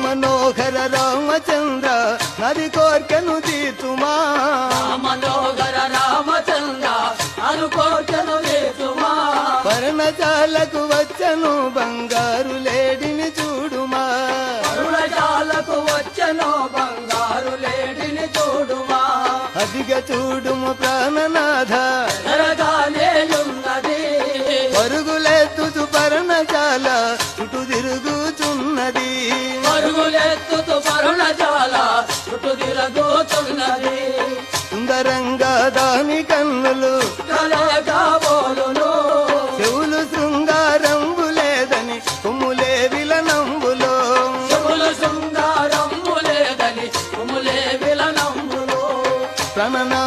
మనోహర రామచంద్ర నది కోర్కెను తీర్చుమా మనోహర రామచంద్ర అను కోర్కెను తీర్చుమా పర్ణశాలకు వచ్చను బంగారు లేడిని చూడుమా పర్ణశాలకు వచ్చను బంగారు లేడిని చూడుమా అదిగా చూడుము ప్రాణనాథ జరగానేయున్నది పరుగులెత్తుతు పర్ణశాల చుట్టూ తిరుగుచున్నది పరుగులెత్తుతూ పర్ణశాల చుట్టూ తిరుగుతున్నది సుందరంగా దాని కన్నులు కలగబోలును చెవులు శృంగారంబు లేదని కొమ్ములే విలనంబులో చెవులు శృంగారంబు లేదని కొమ్ములే విలనంబులో ప్రణనా